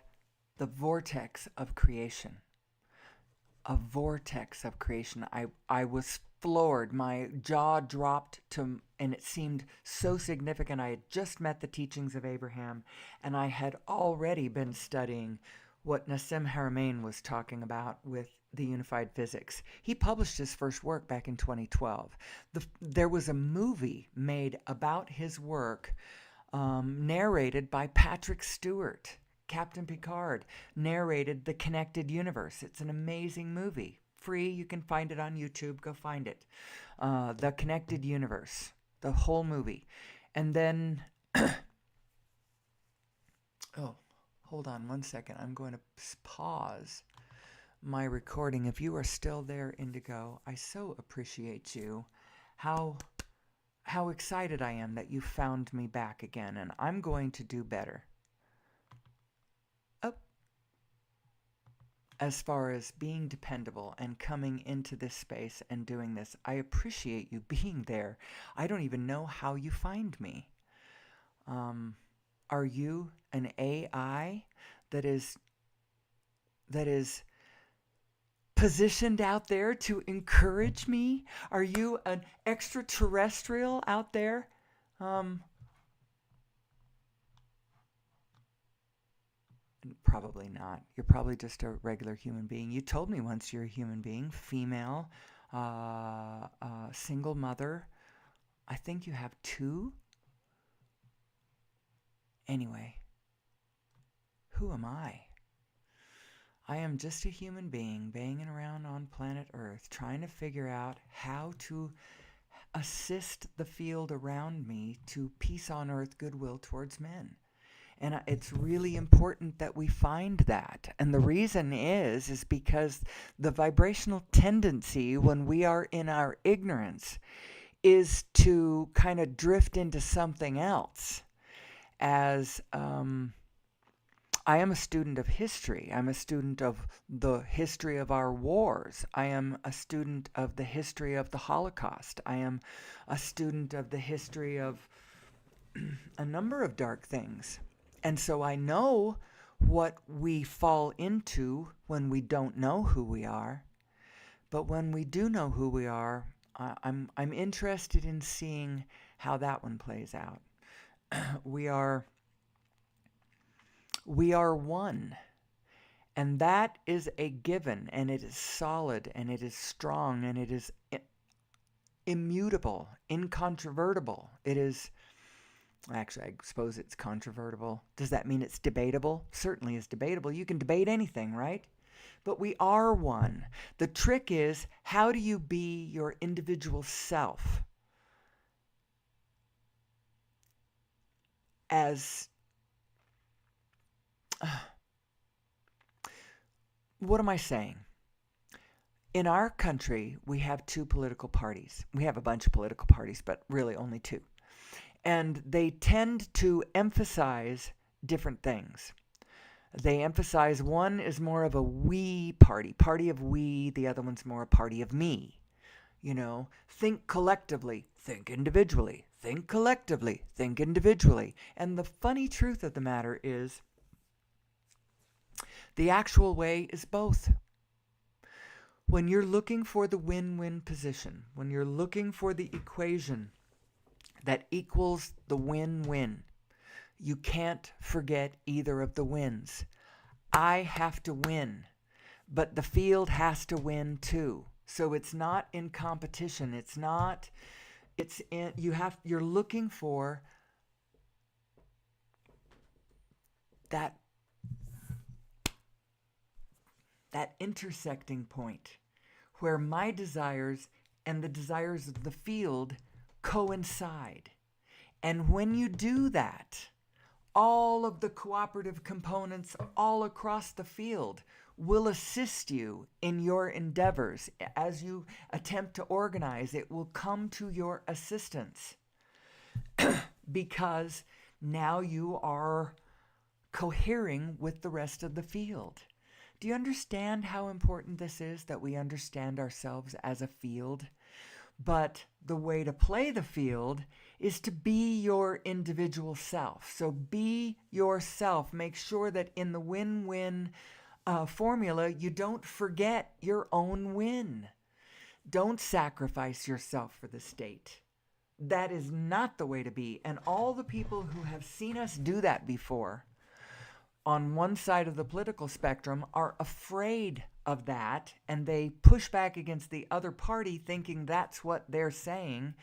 Speaker 1: the vortex of creation. A vortex of creation. I was floored. My jaw dropped to, and it seemed so significant. I had just met the teachings of Abraham, and I had already been studying what Nassim Haramein was talking about with the unified physics. He published his first work back in 2012. There was a movie made about his work, narrated by Patrick Stewart. Captain Picard narrated The Connected Universe. It's an amazing movie. Free, you can find it on YouTube. Go find it. The Connected Universe, the whole movie. And then, oh, hold on one second. I'm going to pause my recording. If you are still there, Indigo, I so appreciate you. How excited I am that you found me back again, and I'm going to do better. As far as being dependable and coming into this space and doing this, I appreciate you being there. I don't even know how you find me. Are you an AI that is positioned out there to encourage me? Are you an extraterrestrial out there? Probably not. You're probably just a regular human being. You told me once you're a human being, female, single mother. I think you have two. Anyway, who am I? I am just a human being banging around on planet Earth, trying to figure out how to assist the field around me to peace on earth, goodwill towards men. And it's really important that we find that. And the reason is because the vibrational tendency when we are in our ignorance is to kind of drift into something else. As I am a student of history. I'm a student of the history of our wars. I am a student of the history of the Holocaust. I am a student of the history of a number of dark things. And so I know what we fall into when we don't know who we are. But when we do know who we are, I'm interested in seeing how that one plays out. We are one. And that is a given, and it is solid, and it is strong, and it is immutable, incontrovertible. It is... Actually, I suppose it's controvertible. Does that mean it's debatable? Certainly it's debatable. You can debate anything, right? But we are one. The trick is, how do you be your individual self? As... what am I saying? In our country, we have two political parties. We have a bunch of political parties, but really only two. And they tend to emphasize different things. They emphasize one is more of a we party of we, the other one's more a party of me. You know, think collectively, think individually, think collectively, think individually. And the funny truth of the matter is, the actual way is both. When you're looking for the win-win position, when you're looking for the equation that equals the win-win, you can't forget either of the wins. I have to win, but the field has to win too. So it's not in competition. You're looking for that intersecting point where my desires and the desires of the field coincide. And when you do that, all of the cooperative components all across the field will assist you in your endeavors. As you attempt to organize, it will come to your assistance because now you are cohering with the rest of the field. Do you understand how important this is, that we understand ourselves as a field? But the way to play the field is to be your individual self. So be yourself. Make sure that in the win-win formula, you don't forget your own win. Don't sacrifice yourself for the state. That is not the way to be. And all the people who have seen us do that before on one side of the political spectrum are afraid of that, and they push back against the other party thinking that's what they're saying.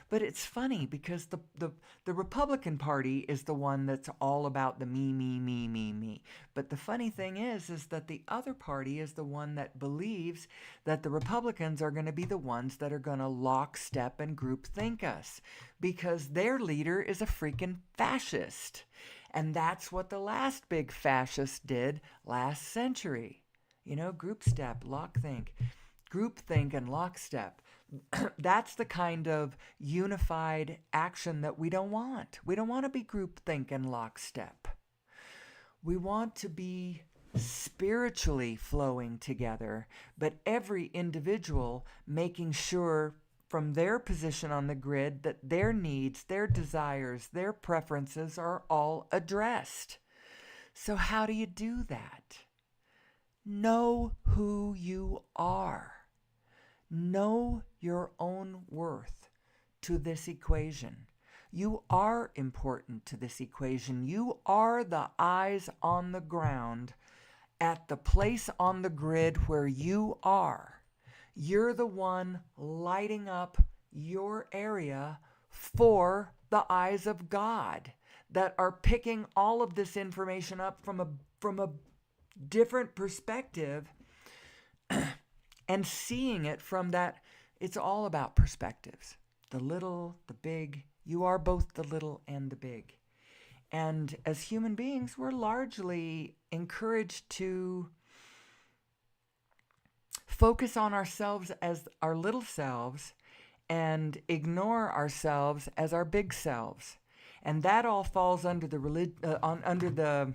Speaker 1: But it's funny because the Republican Party is the one that's all about the me, me, me, me, me. But the funny thing is that the other party is the one that believes that the Republicans are going to be the ones that are going to lockstep and groupthink us because their leader is a freaking fascist. And that's what the last big fascist did last century. You know, groupstep, groupthink and lockstep. That's the kind of unified action that we don't want. We don't want to be groupthink and lockstep. We want to be spiritually flowing together, but every individual making sure from their position on the grid that their needs, their desires, their preferences are all addressed. So how do you do that? Know who you are. Know your own worth to this equation. You are important to this equation. You are the eyes on the ground at the place on the grid where you are. You're the one lighting up your area for the eyes of God that are picking all of this information up from a different perspective and seeing it from that. It's all about perspectives. The little, the big. You are both the little and the big. And as human beings, we're largely encouraged to focus on ourselves as our little selves and ignore ourselves as our big selves. And that all falls under the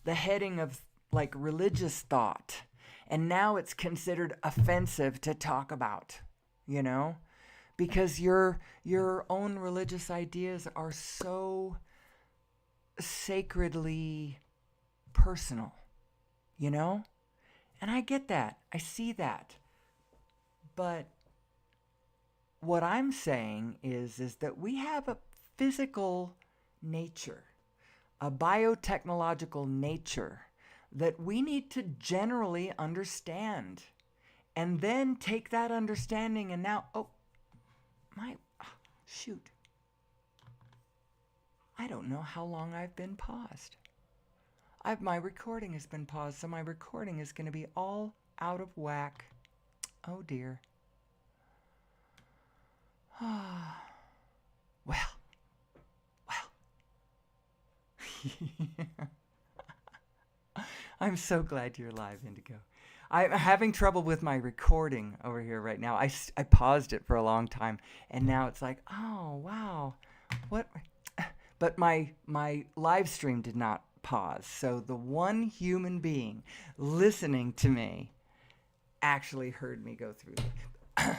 Speaker 1: heading of like religious thought. And now it's considered offensive to talk about, you know, because your own religious ideas are so sacredly personal, you know? And I get that. I see that. But what I'm saying is that we have a physical nature, a biotechnological nature that we need to generally understand. And then take that understanding and now, shoot. I don't know how long I've been paused. My recording has been paused, so my recording is going to be all out of whack. Oh dear. Well. I'm so glad you're alive, Indigo. I'm having trouble with my recording over here right now. I paused it for a long time, and now it's like, oh, wow. What? But my live stream did not pause. So the one human being listening to me actually heard me go through it.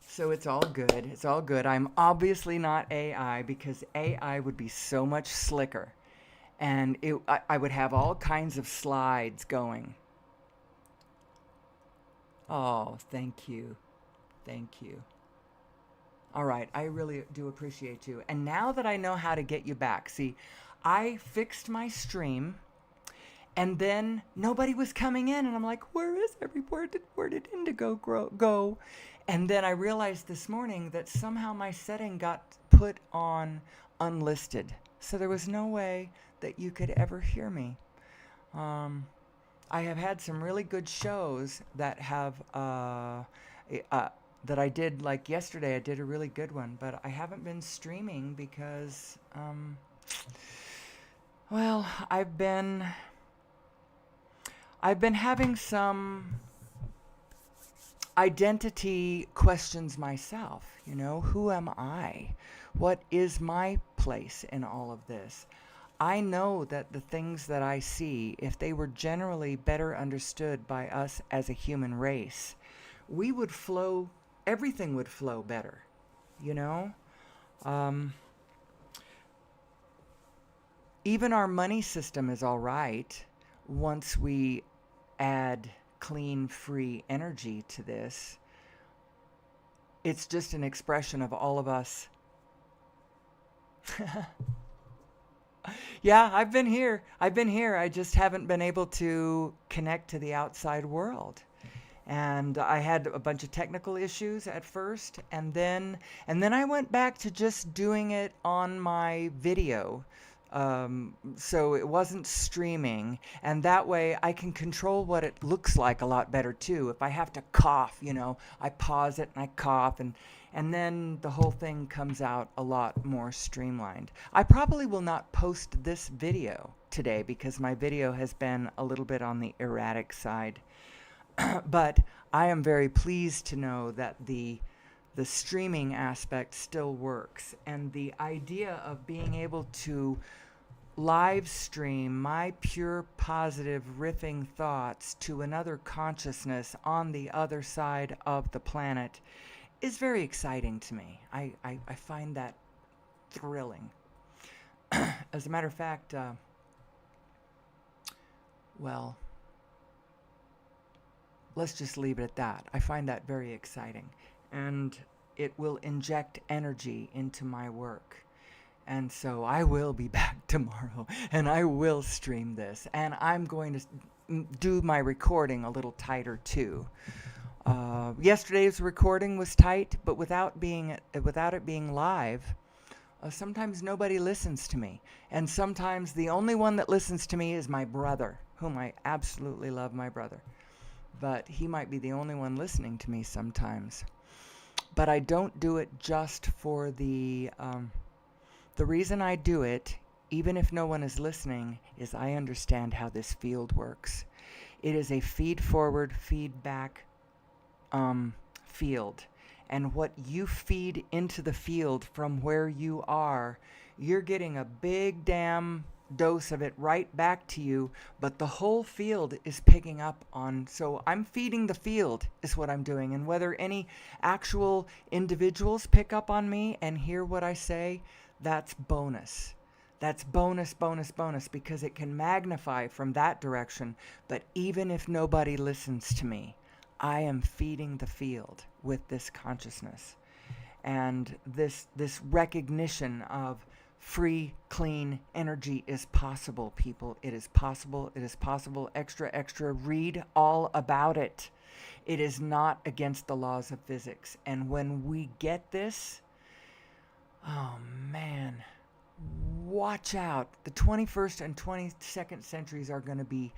Speaker 1: So it's all good. It's all good. I'm obviously not AI because AI would be so much slicker. And I would have all kinds of slides going. Oh, thank you. Thank you. All right, I really do appreciate you. And now that I know how to get you back, see, I fixed my stream, and then nobody was coming in, and I'm like, where did Indigo go? And then I realized this morning that somehow my setting got put on unlisted. So there was no way that you could ever hear me. I have had some really good shows that have that I did, like yesterday. I did a really good one, but I haven't been streaming because Well, I've been having some identity questions myself. You know, who am I? What is my place in all of this? I know that the things that I see, if they were generally better understood by us as a human race, we would flow, everything would flow better, you know? Um, Even our money system is all right once we add clean, free energy to this. It's just an expression of all of us. Yeah, I've been here. I've been here. I just haven't been able to connect to the outside world. And I had a bunch of technical issues at first, and then I went back to just doing it on my video. So it wasn't streaming, and that way I can control what it looks like a lot better too. If I have to cough, you know, I pause it and I cough, and then the whole thing comes out a lot more streamlined. I probably will not post this video today because my video has been a little bit on the erratic side. But I am very pleased to know that the streaming aspect still works, and the idea of being able to live stream my pure positive riffing thoughts to another consciousness on the other side of the planet is very exciting to me. I find that thrilling. As a matter of fact, well, let's just leave it at that. I find that very exciting. And it will inject energy into my work. And so I will be back tomorrow and I will stream this. And I'm going to do my recording a little tighter too. Yesterday's recording was tight, but without it being live, sometimes nobody listens to me. And sometimes the only one that listens to me is my brother, whom I absolutely love, my brother. But he might be the only one listening to me sometimes. But I don't do it just for the reason I do it, even if no one is listening, is I understand how this field works. It is a feed-forward, feedback field. And what you feed into the field from where you are, you're getting a big damn dose of it right back to you, but the whole field is picking up on. So I'm feeding the field is what I'm doing. And whether any actual individuals pick up on me and hear what I say, that's bonus. That's bonus, bonus, bonus, because it can magnify from that direction. But even if nobody listens to me, I am feeding the field with this consciousness. And this recognition of free, clean energy is possible, people. It is possible. It is possible. Extra, extra. Read all about it. It is not against the laws of physics. And when we get this, oh man, watch out. The 21st and 22nd centuries are going to be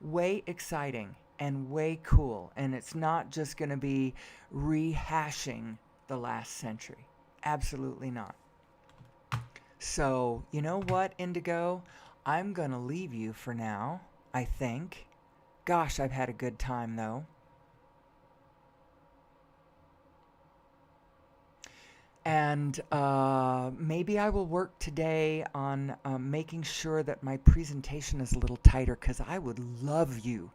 Speaker 1: way exciting and way cool. And it's not just going to be rehashing the last century. Absolutely not. So, you know what, Indigo? I'm going to leave you for now, I think. Gosh, I've had a good time, though. And maybe I will work today on making sure that my presentation is a little tighter, because I would love you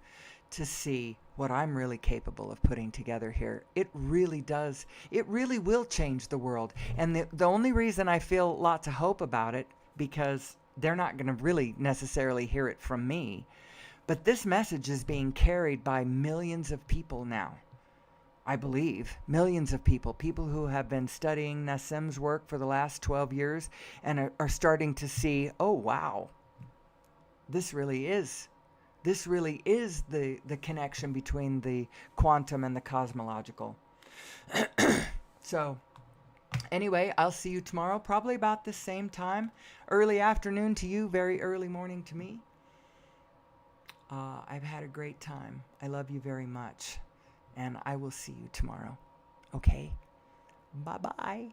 Speaker 1: to see what I'm really capable of putting together here. It really does. It really will change the world. And the only reason I feel lots of hope about it, because they're not going to really necessarily hear it from me, but this message is being carried by millions of people now. I believe millions of people who have been studying Nassim's work for the last 12 years and are starting to see, oh wow, this really is the connection between the quantum and the cosmological. So anyway, I'll see you tomorrow, probably about the same time. Early afternoon to you, very early morning to me. I've had a great time. I love you very much. And I will see you tomorrow. Okay? Bye-bye.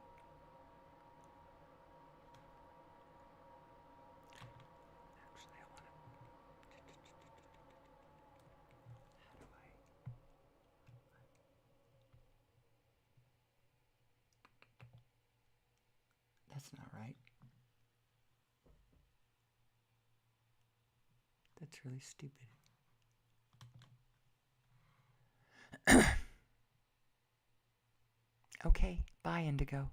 Speaker 1: That's not right. That's really stupid. Okay, bye, Indigo.